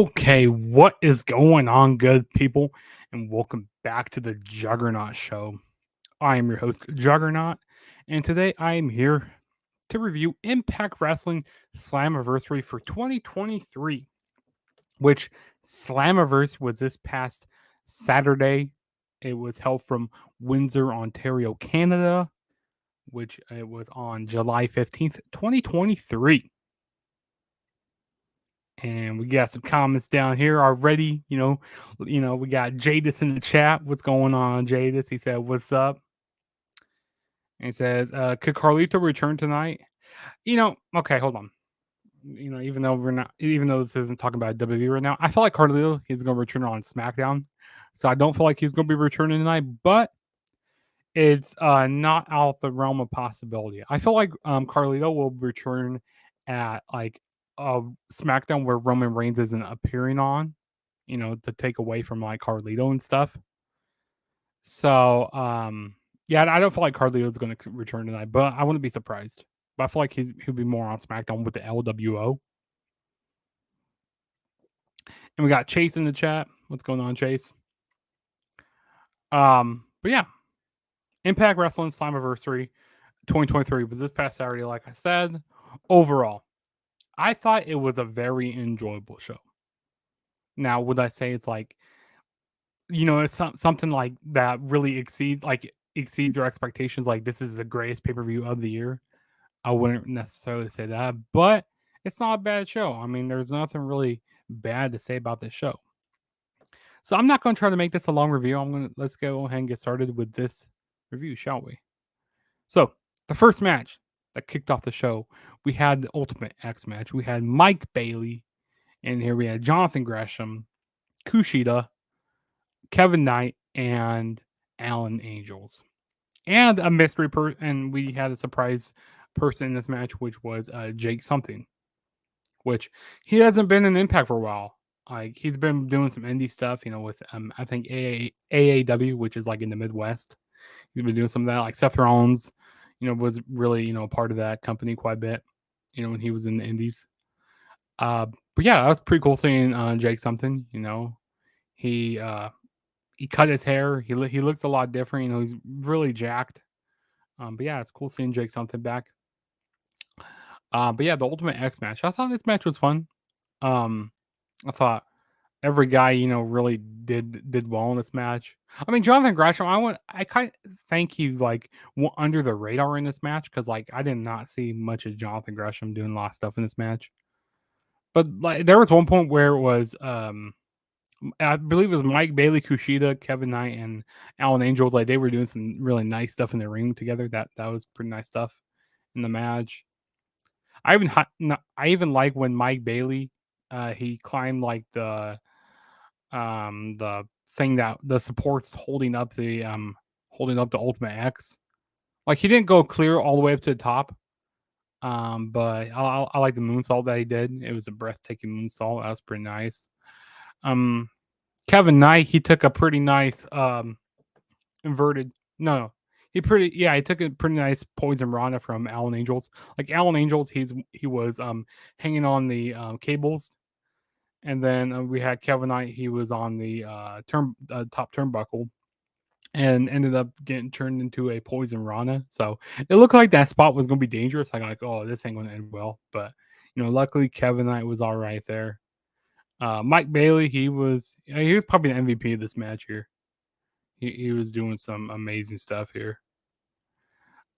Okay, what is going on, good people? And welcome back to the Juggernaut Show. I am your host, Juggernaut, and today I am here to review Impact Wrestling Slammiversary for 2023, which Slammiversary was this past Saturday. It was held from Windsor, Ontario, Canada, which it was on July 15th, 2023. And we got some comments down here already. We got Jadis in the chat. What's going on, Jadis? He said, "What's up?" And he says, "Could Carlito return tonight?" Okay, hold on. Even though this isn't talking about WWE right now, I feel like Carlito he's going to return on SmackDown, so I don't feel like he's going to be returning tonight. But it's not out of the realm of possibility. I feel like Carlito will return at like a SmackDown where Roman Reigns isn't appearing on, to take away from like Carlito and stuff. So yeah, I don't feel like Carlito is going to return tonight, but I wouldn't be surprised. But I feel like he'll be more on SmackDown with the LWO. And we got Chase in the chat. What's going on, Chase? But yeah, Impact Wrestling Slammiversary 2023 was this past Saturday, like I said. Overall, I thought it was a very enjoyable show. Now, would I say it's like, it's something like that really exceeds your expectations? Like this is the greatest pay per view of the year. I wouldn't necessarily say that, but it's not a bad show. I mean, there's nothing really bad to say about this show. So I'm not going to try to make this a long review. Let's go ahead and get started with this review, shall we? So the first match that kicked off the show, we had the Ultimate X match. We had Mike Bailey, and here we had Jonathan Gresham, Kushida, Kevin Knight, and Alan Angels, and a mystery and we had a surprise person in this match, which was Jake something, which he hasn't been in Impact for a while. Like he's been doing some indie stuff, with I think AAW, which is like in the Midwest. He's been doing some of that. Like Seth Rollins, was really part of that company quite a bit. When he was in the Indies. But yeah, that was pretty cool seeing Jake something. He cut his hair. He looks a lot different. He's really jacked. But yeah, it's cool seeing Jake something back. But yeah, the Ultimate X match. I thought this match was fun. I thought every guy really did well in this match. I mean, Jonathan Gresham. I kind of think he like went under the radar in this match because like I did not see much of Jonathan Gresham doing a lot of stuff in this match. But like there was one point where it was I believe it was Mike Bailey, Kushida, Kevin Knight, and Alan Angels. Like they were doing some really nice stuff in the ring together. That was pretty nice stuff in the match. I even like when Mike Bailey he climbed like the thing that the supports holding up the Ultimate X. Like he didn't go clear all the way up to the top. But I like the moonsault that he did. It was a breathtaking moonsault. That was pretty nice. Kevin Knight, he took a pretty nice inverted. No, he took a pretty nice poison rana from Alan Angels. Like Alan Angels, he was hanging on the cables, and then we had Kevin Knight. He was on the top turnbuckle, and ended up getting turned into a poison rana. So it looked like that spot was going to be dangerous. Like, oh, this ain't going to end well. But luckily Kevin Knight was all right there. Mike Bailey, he was probably the MVP of this match here. He was doing some amazing stuff here.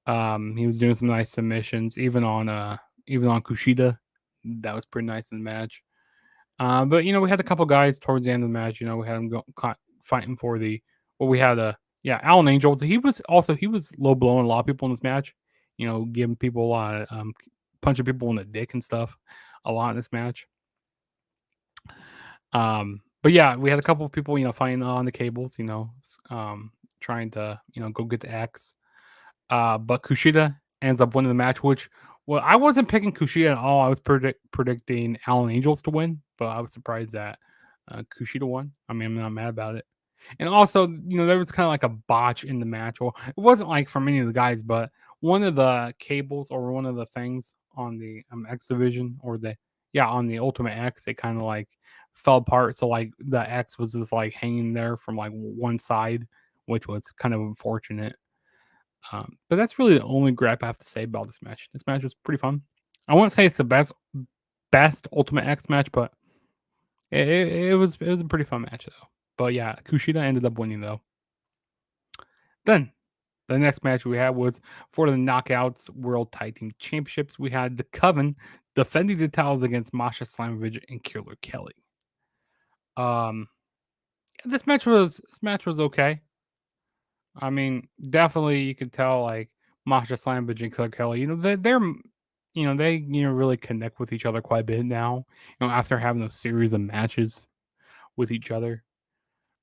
He was doing some nice submissions, even on Kushida. That was pretty nice in the match. But we had a couple guys towards the end of the match. We had him fighting for the. Well, we had Alan Angels. He was low blowing a lot of people in this match. Giving people a lot of punching people in the dick and stuff a lot in this match. But yeah, we had a couple of people, fighting on the cables, trying to, go get the X. But Kushida ends up winning the match, which, well, I wasn't picking Kushida at all. I was predicting Alan Angels to win, but I was surprised that Kushida won. I mean, I'm not mad about it. And also, there was kind of like a botch in the match. Well, it wasn't like from any of the guys, but one of the cables or one of the things on the X division or on the Ultimate X, it kind of like fell apart. So like the X was just like hanging there from like one side, which was kind of unfortunate. But that's really the only gripe I have to say about this match. This match was pretty fun. I won't say it's the best Ultimate X match, but it was a pretty fun match though. But yeah, Kushida ended up winning though. Then the next match we had was for the Knockouts World Tag Team Championships. We had the Coven defending the titles against Masha Slamovich and Killer Kelly. Um, this match was okay. I mean, definitely you could tell like Masha Slamovich and Killer Kelly. They really connect with each other quite a bit now. After having those series of matches with each other.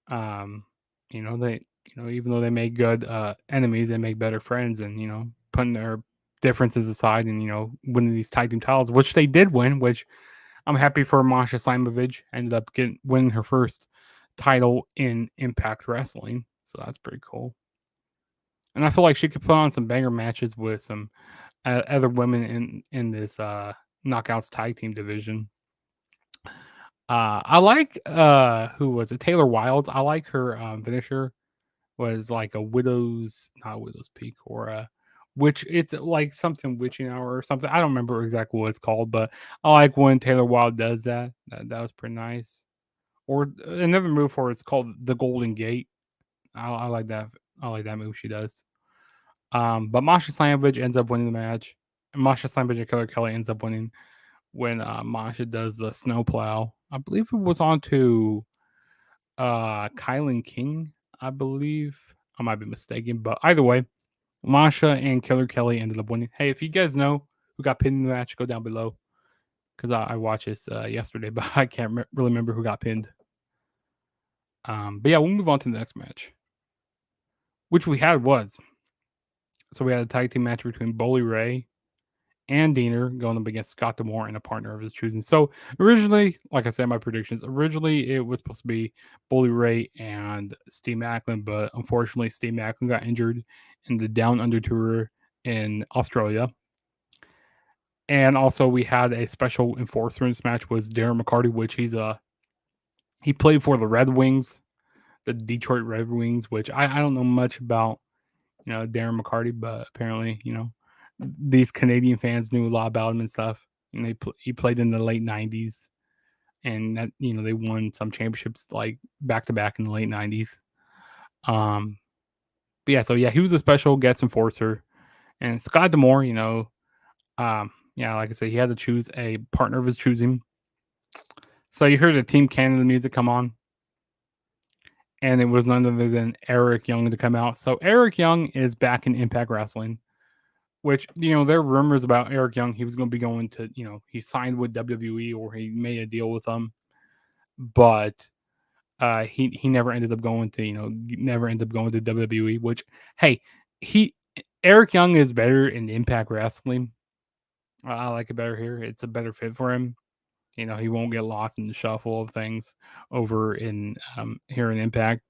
Um, they even though they make good enemies, they make better friends, and putting their differences aside, and winning these tag team titles, which they did win. Which I'm happy for Masha Slamovich. Ended up winning her first title in Impact Wrestling, so that's pretty cool. And I feel like she could put on some banger matches with some other women in this knockouts tag team division. I like who was it? Taylor Wilds. I like her finisher was like a widow's not a widow's peak or a which it's like something witching hour or something. I don't remember exactly what it's called, but I like when Taylor Wilde does that. That was pretty nice. Or another move for it's called the Golden Gate. I like that. I like that move she does. But Masha Slamovich ends up winning the match. And Masha Slamovich and Killer Kelly ends up winning when Masha does the snowplow. I believe it was onto Kylan King, I believe. I might be mistaken, but either way, Masha and Killer Kelly ended up winning. Hey, if you guys know who got pinned in the match, go down below because I watched this yesterday, but I can't really remember who got pinned. But yeah, we'll move on to the next match, which we had was so we had a tag team match between Bully Ray and Diener going up against Scott D'Amore and a partner of his choosing. So originally, like I said, my predictions, originally it was supposed to be Bully Ray and Steve Macklin, but unfortunately Steve Macklin got injured in the Down Under Tour in Australia. And also we had a special enforcer in this match was Darren McCarty, which he played for the Red Wings, the Detroit Red Wings, which I don't know much about, Darren McCarty, but apparently, these Canadian fans knew a lot about him and stuff. He played in the late '90s, and that they won some championships like back to back in the late '90s. But yeah, so yeah, he was a special guest enforcer, and Scott D'Amore, like I said, he had to choose a partner of his choosing. So you heard the Team Canada music come on, and it was none other than Eric Young to come out. So Eric Young is back in Impact Wrestling. Which, there are rumors about Eric Young. He was going to be going to, he signed with WWE or he made a deal with them. But he never ended up going to, WWE, which, hey, Eric Young is better in Impact Wrestling. I like it better here. It's a better fit for him. He won't get lost in the shuffle of things over in here in Impact.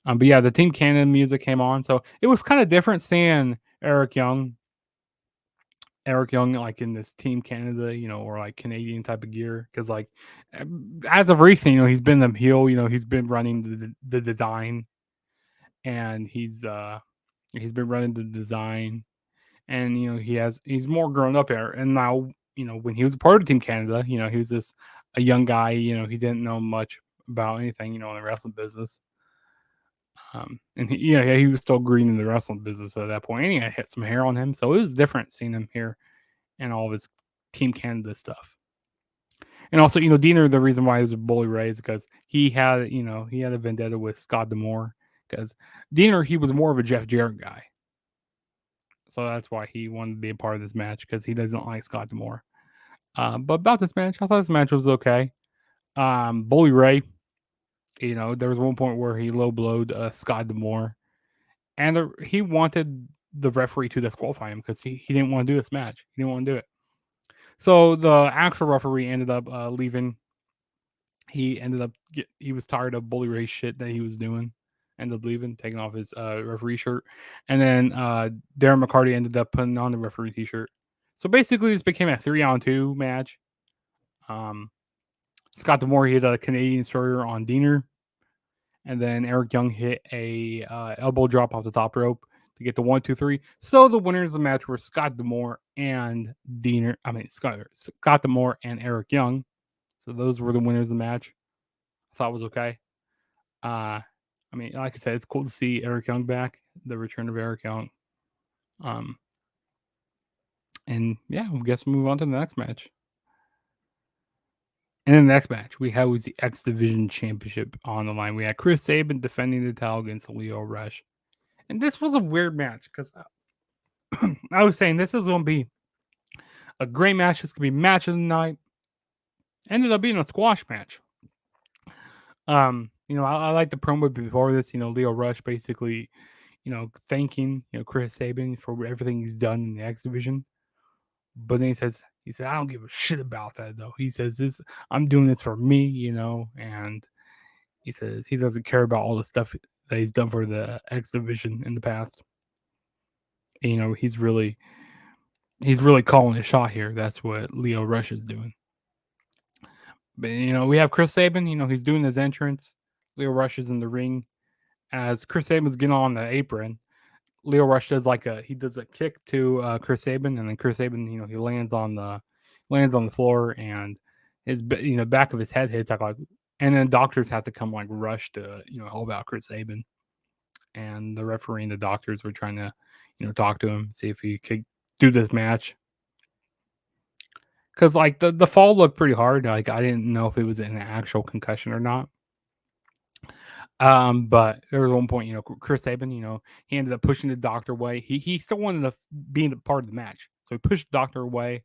But yeah, the Team Canada music came on. So it was kind of different seeing Eric Young like in this Team Canada, or like Canadian type of gear. Because like as of recent, he's been the heel. He's been running the design, and he's been running the design, and he's more grown up here. And now when he was a part of Team Canada, he was just a young guy. He didn't know much about anything, in the wrestling business. And he was still green in the wrestling business at that point. And he had some hair on him, so it was different seeing him here and all of his Team Canada stuff. And also, Diener, the reason why he was a Bully Ray is because he had a vendetta with Scott D'Amore. Because Diener, he was more of a Jeff Jarrett guy. So that's why he wanted to be a part of this match, because he doesn't like Scott D'Amore. But about this match, I thought this match was okay. Bully Ray, there was one point where he low blowed Scott D'Amore. And he wanted the referee to disqualify him because he didn't want to do this match. He didn't want to do it. So the actual referee ended up leaving. He was tired of Bully Ray's shit that he was doing. Ended up leaving, taking off his referee shirt. And then Darren McCarty ended up putting on the referee t-shirt. So basically this became a 3-on-2 match. Scott D'Amore hit a Canadian Destroyer on Diener, and then Eric Young hit a elbow drop off the top rope to get the 1-2-3. So the winners of the match were Scott D'Amore and Diener. I mean Scott D'Amore and Eric Young. So those were the winners of the match. I thought it was okay. I mean, like I said, it's cool to see Eric Young back, the return of Eric Young. And yeah, I guess we'll move on to the next match. And in the next match, we had was the X Division Championship on the line. We had Chris Sabin defending the title against Leo Rush. And this was a weird match because I was saying this is going to be a great match. It's going to be match of the night. Ended up being a squash match. I like the promo before this. Leo Rush basically, thanking Chris Sabin for everything he's done in the X Division. But then he said, I don't give a shit about that though. He says I'm doing this for me, and he says he doesn't care about all the stuff that he's done for the X Division in the past. And, he's really calling a shot here. That's what Leo Rush is doing. But we have Chris Sabin. He's doing his entrance. Leo Rush is in the ring. As Chris Sabin's getting on the apron, Leo Rush does a kick to Chris Sabin, and then Chris Sabin, he lands on the floor, and his back of his head hits and then doctors have to come rush to help out Chris Sabin, and the referee and the doctors were trying to talk to him, see if he could do this match. Because the fall looked pretty hard. I didn't know if it was an actual concussion or not. But there was one point, Chris Sabin, he ended up pushing the doctor away. He still wanted to be a part of the match, so he pushed the doctor away.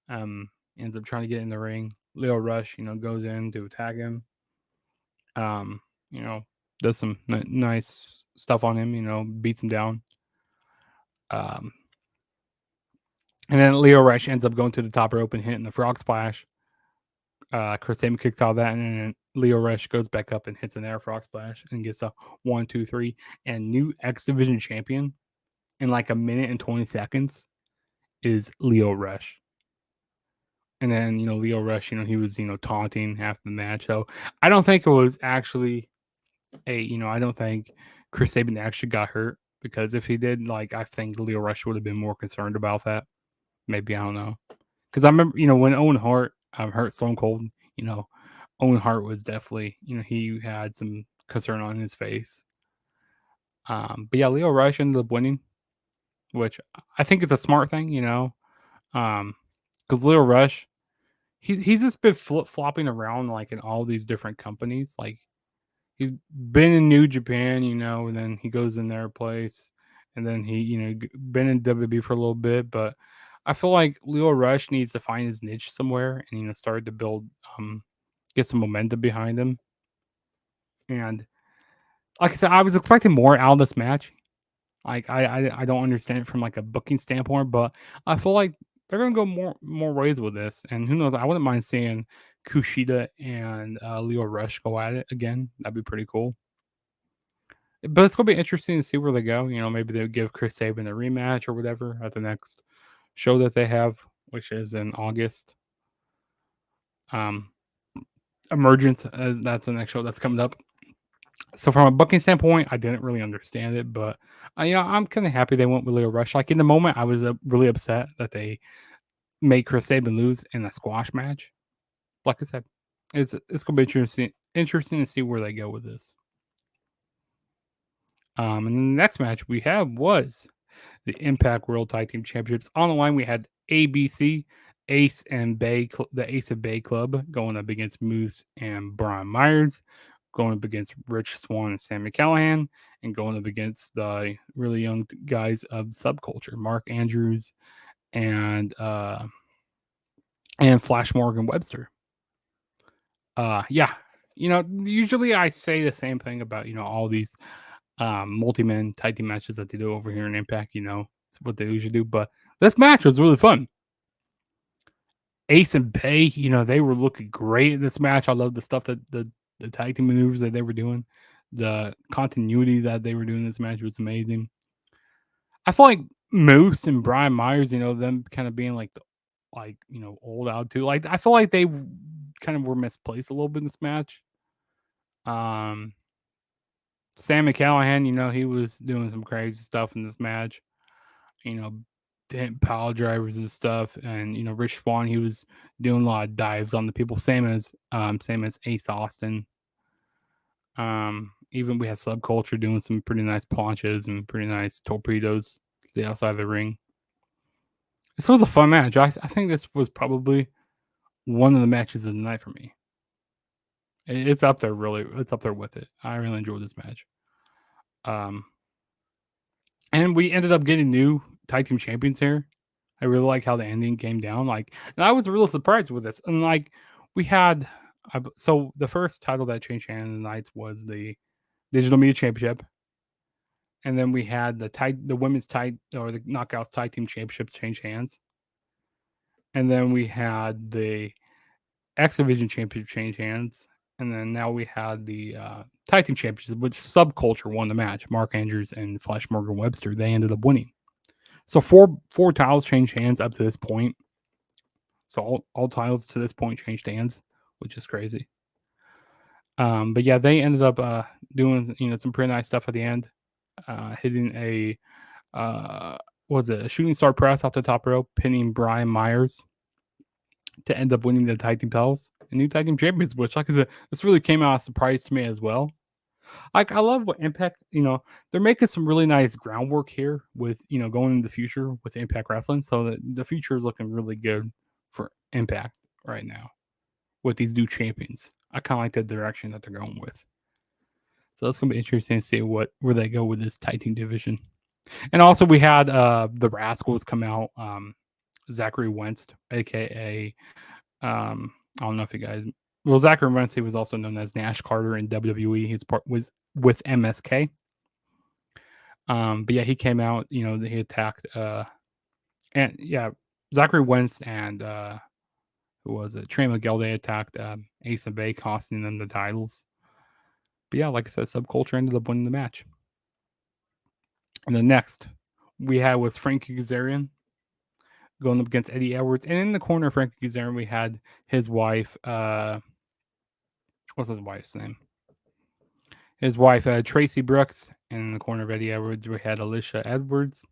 Ends up trying to get in the ring. Leo Rush, goes in to attack him. Does some nice stuff on him. Beats him down. And then Leo Rush ends up going to the top rope and hitting the frog splash. Chris Sabin kicks out of that, and then Leo Rush goes back up and hits an air frog splash and gets a 1-2-3. And new X Division champion in a minute and 20 seconds is Leo Rush. And then Leo Rush, he was taunting after the match. So I don't think it was actually I don't think Chris Sabin actually got hurt, because if he did, I think Leo Rush would have been more concerned about that. Maybe, I don't know. Because I remember, when Owen Hart hurt Stone Cold, Owen Hart was definitely, he had some concern on his face. But yeah, Leo Rush ended up winning, which I think is a smart thing, because Leo Rush, he's just been flip-flopping around in all these different companies. He's been in New Japan, and then he goes in their place, and then he, been in WWE for a little bit, but I feel like Leo Rush needs to find his niche somewhere and start to build, get some momentum behind him. And like I said, I was expecting more out of this match. I don't understand it from a booking standpoint, but I feel like they're gonna go more ways with this. And who knows? I wouldn't mind seeing Kushida and Leo Rush go at it again. That'd be pretty cool. But it's gonna be interesting to see where they go. Maybe they'll give Chris Sabin a rematch or whatever at the next show that they have, which is in August. Emergence, that's the next show that's coming up. So from a booking standpoint, I didn't really understand it, but I'm kind of happy they went with Leo Rush. In the moment, I was really upset that they made Chris Sabin lose in a squash match. Like I said, it's gonna be interesting to see where they go with this. And the next match we had was the Impact World Tag Team Championships. On the line, we had ABC, Ace and Bay, the Ace of Bay Club, going up against Moose and Brian Myers, going up against Rich Swann and Sammy Callahan, and going up against the really young guys of Subculture, Mark Andrews and Flash Morgan Webster. Yeah, usually I say the same thing about all these multi-man tag team matches that they do over here in Impact. It's what they usually do, but this match was really fun. Ace and Bay, they were looking great in this match. I love the stuff that the tag team maneuvers that they were doing. The continuity that they were doing in this match was amazing. I feel like Moose and Brian Myers, them kind of being the like old out too. Like I feel like they kind of were misplaced a little bit in this match. Um, Sam McCallahan, he was doing some crazy stuff in this match. You know, hitting power drivers and stuff, and Rich Swann, he was doing a lot of dives on the people, same as Ace Austin. Even we had Subculture doing some pretty nice planches and pretty nice torpedoes to the outside of the ring. This was a fun match. I think this was probably one of the matches of the night for me. It's up there, really. It's up there with it. I really enjoyed this match. And we ended up getting new tag team champions here. I really like how the ending came down. And I was really surprised with this. And we had, so the first title that changed hands in the nights was the Digital Media Championship, and then we had the women's tag or the Knockouts tag team championships change hands, and then we had the X Division championship change hands, and then now we had the tag team championships, which Subculture won the match. Mark Andrews and Flash Morgan Webster, they ended up winning. So four titles changed hands up to this point. So all titles to this point changed hands, which is crazy. But yeah, they ended up doing some pretty nice stuff at the end, hitting a was it a shooting star press off the top rope, pinning Brian Myers to end up winning the tag team titles and new tag team champions. Which, like I said, this really came out as a surprise to me as well. I love what Impact, they're making some really nice groundwork here with going into the future with Impact Wrestling. So the future is looking really good for Impact right now with these new champions. I kind of like the direction that they're going with. So it's gonna be interesting to see where they go with this tag team division. And also we had the Rascals come out, Zachary Wentz, aka I don't know if you guys. Well, Zachary Wentz, he was also known as Nash Carter in WWE. His part was with MSK. But yeah, he came out. He attacked. And yeah, Zachary Wentz and who was it? Trey Miguel. They attacked Ace and Bay, costing them the titles. But yeah, like I said, Subculture ended up winning the match. And the next we had was Frankie Kazarian going up against Eddie Edwards. And in the corner of Frankie Kazarian, we had his wife. What's his wife's name? His wife, Tracy Brooks. And in the corner of Eddie Edwards, we had Alicia Edwards.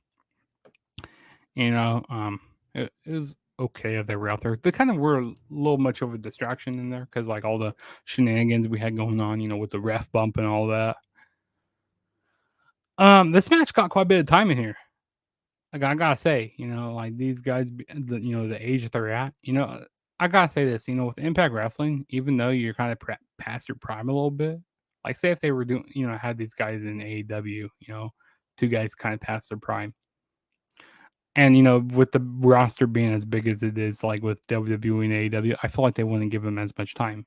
It was okay that they were out there. They kind of were a little much of a distraction in there because all the shenanigans we had going on, with the ref bump and all that. This match got quite a bit of time in here. I gotta say, these guys, the age that they're at, I gotta say this, with Impact Wrestling, even though you're kind of past your prime a little bit, say if they were doing, had these guys in AEW, two guys kind of past their prime. And with the roster being as big as it is, like with WWE and AEW, I feel like they wouldn't give them as much time.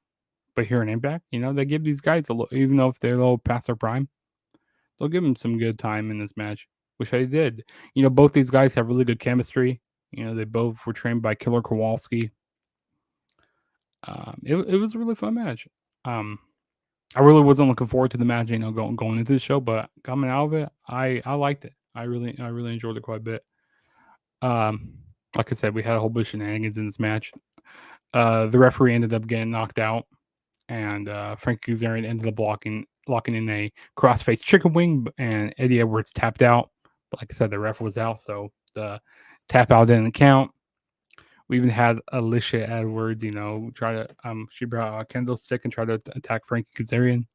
But here in Impact, they give these guys even though if they're a little past their prime, they'll give them some good time in this match, which I did. Both these guys have really good chemistry. They both were trained by Killer Kowalski. It was a really fun match. I really wasn't looking forward to the match, going into the show, but coming out of it, I liked it. I really enjoyed it quite a bit. Like I said, we had a whole bunch of shenanigans in this match. The referee ended up getting knocked out, and Frankie Kazarian ended up locking in a crossface chicken wing, and Eddie Edwards tapped out. But like I said, the ref was out, so the tap out didn't count. We even had Alicia Edwards, try to she brought a candlestick and tried to attack Frankie Kazarian,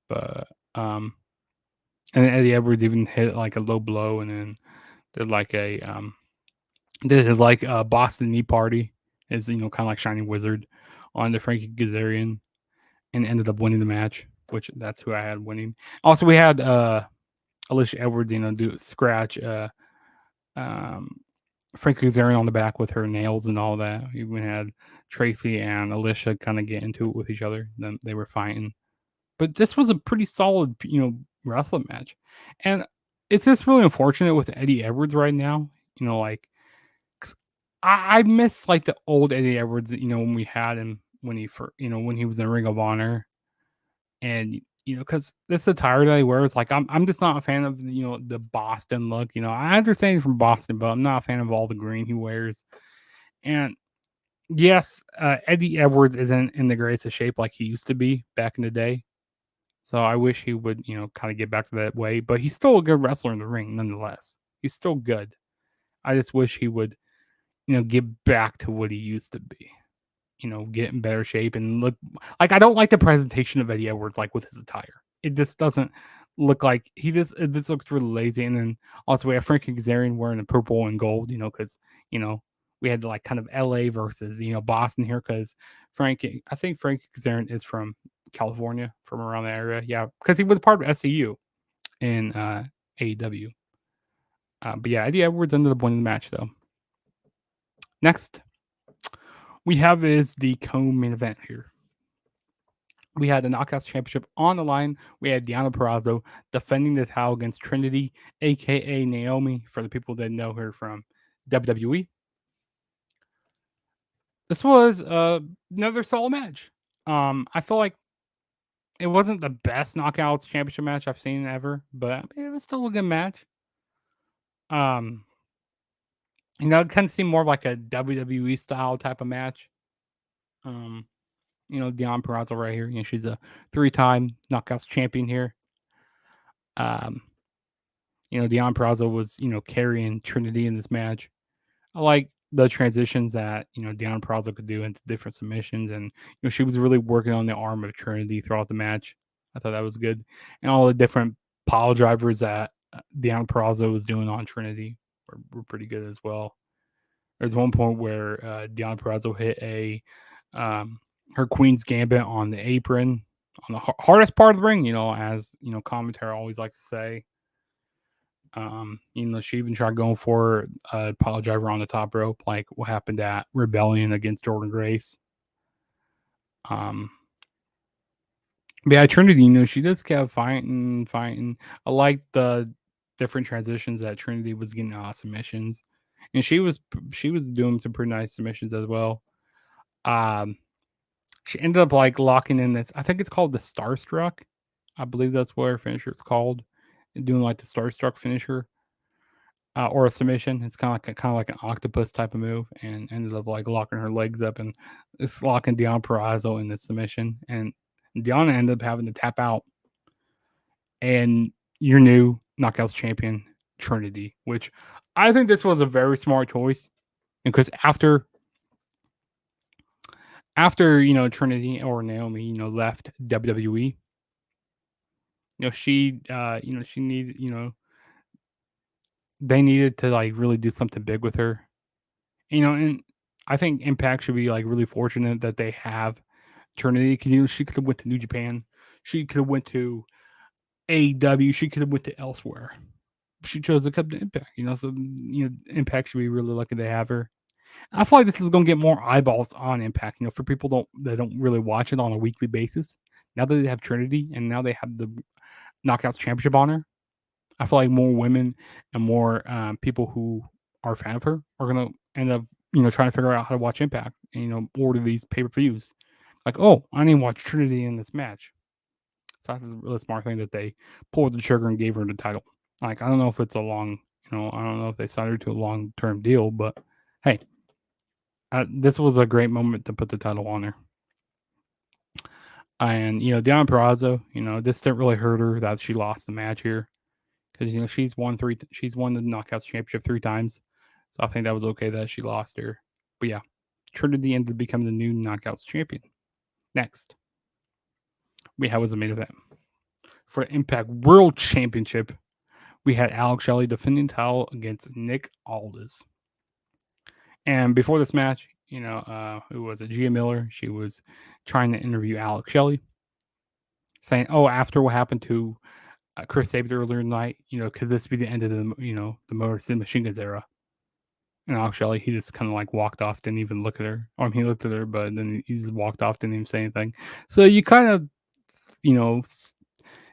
but and Eddie Edwards even hit a low blow, and then did his Boston knee party, is kind of like Shining Wizard on the Frankie Kazarian, and ended up winning the match, which that's who I had winning. Also, we had Alicia Edwards, do scratch Frankie Kazarian on the back with her nails and all that. We even had Tracy and Alicia kind of get into it with each other. Then they were fighting. But this was a pretty solid, wrestling match. And it's just really unfortunate with Eddie Edwards right now. Cause I miss the old Eddie Edwards, when we had him when he was in Ring of Honor. And because this attire that he wears, I'm just not a fan of the Boston look. I understand he's from Boston, but I'm not a fan of all the green he wears. And Yes, Eddie Edwards isn't in the greatest of shape like he used to be back in the day. So I wish he would, kind of get back to that way. But he's still a good wrestler in the ring, nonetheless. He's still good. I just wish he would, get back to what he used to be. Get in better shape and look like I don't like the presentation of Eddie Edwards like with his attire. It just doesn't look like it just looks really lazy. And then also we have Frank Kazarian wearing the purple and gold, because you know we had like kind of LA versus Boston here because I think Frank Kazarian is from California, from around the area. Yeah, because he was part of SCU in AEW. But yeah, Eddie Edwards ended up winning the match though. Next we have is the co-main event here. We had the Knockouts Championship on the line. We had Deonna Purrazzo defending the title against Trinity, aka Naomi, for the people that know her from WWE. This was another solid match. I feel like it wasn't the best Knockouts Championship match I've seen ever, but it was still a good match. Um, it kind of seemed more like a WWE style type of match. Um, Deonna Purrazzo right here. She's a 3-time Knockouts champion here. Um, Deonna Purrazzo was, carrying Trinity in this match. I like the transitions that, Deonna Purrazzo could do into different submissions. And, she was really working on the arm of Trinity throughout the match. I thought that was good. And all the different pile drivers that Deonna Purrazzo was doing on Trinity were pretty good as well. There's one point where Deonna Purrazzo hit her Queen's Gambit on the apron, on the hardest part of the ring, as, commentary always likes to say. She even tried going for a pile driver on the top rope, like what happened at Rebellion against Jordan Grace. Um, but yeah, Trinity, she just kept fighting. I like the different transitions that Trinity was getting submissions, and she was doing some pretty nice submissions as well. Um, she ended up like locking in this. I think it's called the Starstruck. I believe that's what her finisher is called. Doing like the Starstruck finisher. Or a submission. It's kind of like an octopus type of move, and ended up like locking her legs up and it's locking Deonna Purrazzo in the submission, and Deonna ended up having to tap out. And your new Knockouts champion Trinity, which I think this was a very smart choice because after Trinity or Naomi left WWE, she needed they needed to like really do something big with her. And I think Impact should be like really fortunate that they have Trinity because she could have went to New Japan, she could have went to AEW, she could have went to elsewhere. She chose to come to Impact, so Impact should be really lucky to have her. I feel like this is going to get more eyeballs on Impact, for people that don't really watch it on a weekly basis. Now that they have Trinity and now they have the Knockouts Championship on her, I feel like more women and more people who are a fan of her are gonna end up, trying to figure out how to watch Impact and order these pay per views. Like, oh, I need to watch Trinity in this match. So that's a really smart thing that they pulled the trigger and gave her the title. Like, I don't know if it's a long, I don't know if they signed her to a long term deal, but hey, this was a great moment to put the title on her. And Deonna Purrazzo, this didn't really hurt her that she lost the match here because she's won the Knockouts Championship 3 times, so I think that was okay that she lost her. But yeah, Trinity ended up becoming the new Knockouts champion. Next, we had was a main event for the Impact World Championship. We had Alex Shelley defending title against Nick Aldis. And before this match, who was it? Gia Miller. She was trying to interview Alex Shelley, saying, "Oh, after what happened to Chris Sabin earlier tonight, could this be the end of the Motor City Machine Guns era?" And Alex Shelley, he just kind of like walked off, didn't even look at her. He looked at her, but then he just walked off, didn't even say anything. So you kind of,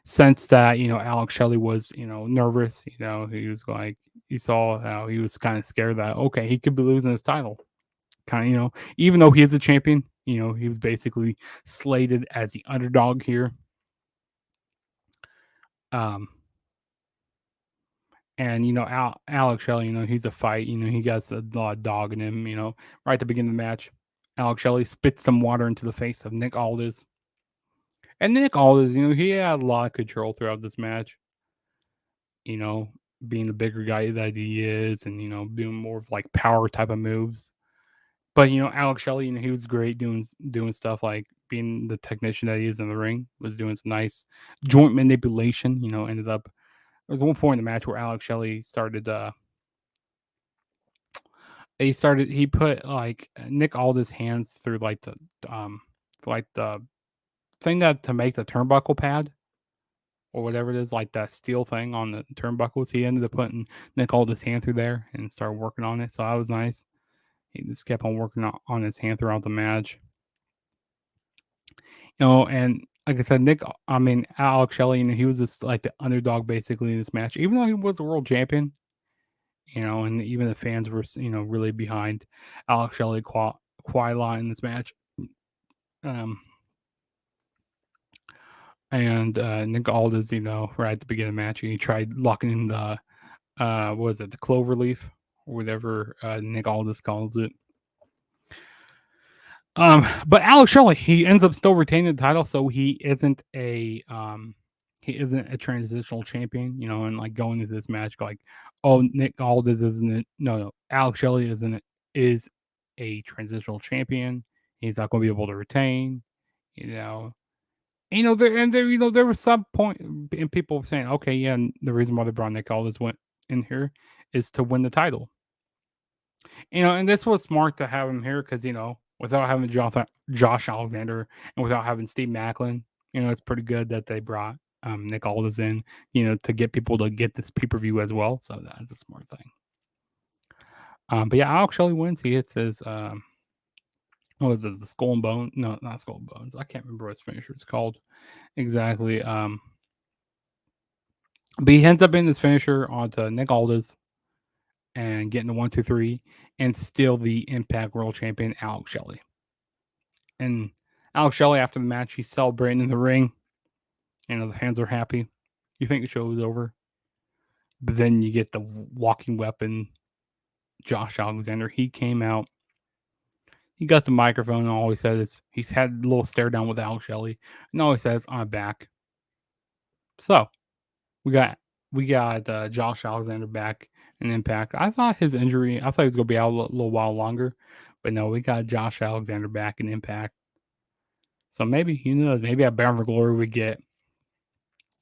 sense that Alex Shelley was nervous. He was like he saw how he was kind of scared that okay he could be losing his title. Kind of even though he is a champion, he was basically slated as the underdog here. Um, And Alex Shelley, he's a fight. He got a lot of dog in him. Right at the beginning of the match, Alex Shelley spits some water into the face of Nick Aldis. And Nick Aldis, he had a lot of control throughout this match. Being the bigger guy that he is and, doing more of like power type of moves. But, Alex Shelley, he was great doing stuff like being the technician that he is in the ring, was doing some nice joint manipulation, ended up. There was one point in the match where Alex Shelley he put like Nick Aldis' hands through um like the thing that to make the turnbuckle pad or whatever it is, like that steel thing on the turnbuckles. He ended up putting Nick Aldis' hand through there and started working on it. So that was nice. He just kept on working on his hand throughout the match. And like I said, Alex Shelley, he was just like the underdog basically in this match, even though he was the world champion. And even the fans were, really behind Alex Shelley Quila in this match. And Nick Aldis, right at the beginning of the match, he tried locking in the what was it, the clover leaf or whatever Nick Aldis calls it. But Alex Shelley, he ends up still retaining the title, so he isn't a transitional champion, and like going into this match, like, oh, Nick Aldis isn't it? No, Alex Shelley is a transitional champion. He's not going to be able to retain, there was some point in people saying, okay, yeah, and the reason why they brought Nick Aldis went in here is to win the title. And this was smart to have him here because, without having Josh Alexander and without having Steve Macklin, it's pretty good that they brought Nick Aldis in, to get people to get this pay-per-view as well. So that's a smart thing. But yeah, Alex Shelley wins. He hits his, what was this, the Skull and Bone? No, not Skull and Bones. I can't remember what his finisher is called exactly. But he ends up in his finisher onto Nick Aldis and getting the 1, 2, 3 and still the Impact World Champion Alex Shelley. And Alex Shelley, after the match, he's celebrating in the ring. The fans are happy. You think the show is over. But then you get the walking weapon, Josh Alexander. He came out. He got the microphone, and all he said is he's had a little stare down with Alex Shelley. And all he says, I'm back. So we got Josh Alexander back in Impact. I thought his injury, I thought he was going to be out a little while longer. But no, we got Josh Alexander back in Impact. So maybe, who knows, maybe at Bound for Glory we get,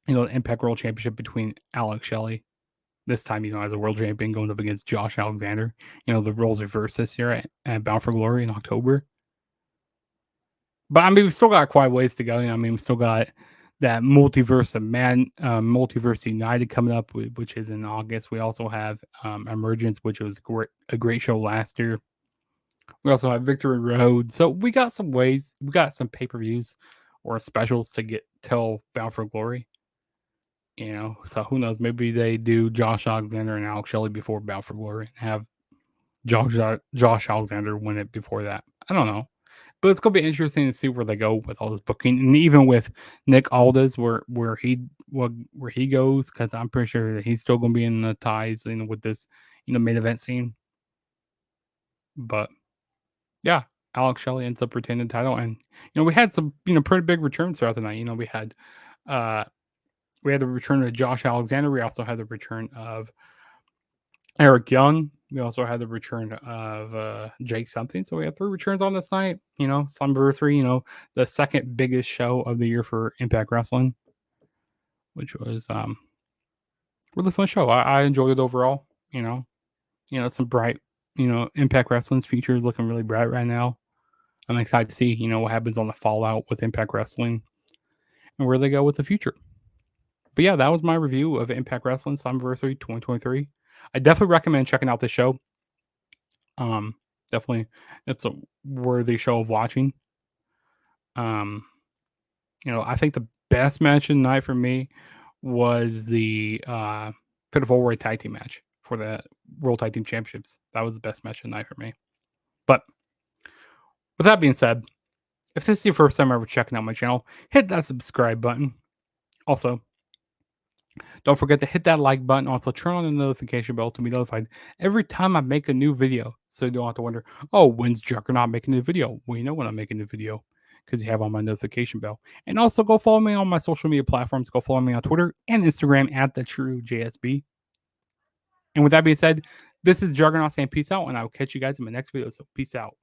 the Impact World Championship between Alex Shelley. This time, as a world champion going up against Josh Alexander. The roles reverse this year at Bound for Glory in October. But we still got quite a ways to go. We still got that Multiverse of Multiverse United coming up, which is in August. We also have Emergence, which was a great show last year. We also have Victory Road. So we got some ways. We got some pay-per-views or specials to get till Bound for Glory. So who knows? Maybe they do Josh Alexander and Alex Shelley before Bound for Glory and have Josh Alexander win it before that. I don't know. But it's gonna be interesting to see where they go with all this booking, and even with Nick Aldis, where he goes, because I'm pretty sure that he's still gonna be in the ties, with this main event scene. But yeah, Alex Shelley ends up retaining the title, and we had some pretty big returns throughout the night. We had the return of Josh Alexander. We also had the return of Eric Young. We also had the return of Jake something. So we had 3 returns on this night. Slammiversary, the second biggest show of the year for Impact Wrestling, which was really fun show. I enjoyed it overall. Some bright, Impact Wrestling's future is looking really bright right now. I'm excited to see, what happens on the fallout with Impact Wrestling and where they go with the future. But yeah, that was my review of Impact Wrestling Slammiversary 2023. I definitely recommend checking out this show. Definitely, it's a worthy show of watching. I think the best match of the night for me was the Fatal 4-Way Tag Team match for the World Tag Team Championships. That was the best match of the night for me. But with that being said, if this is your first time ever checking out my channel, hit that subscribe button. Also, don't forget to hit that like button. Also, turn on the notification bell to be notified every time I make a new video. So you don't have to wonder, oh, when's Juggernaut making a video? Well, you know when I'm making a video because you have on my notification bell. And also go follow me on my social media platforms. Go follow me on Twitter and Instagram at TheTrueJSB. And with that being said, this is Juggernaut saying peace out, and I will catch you guys in my next video. So peace out.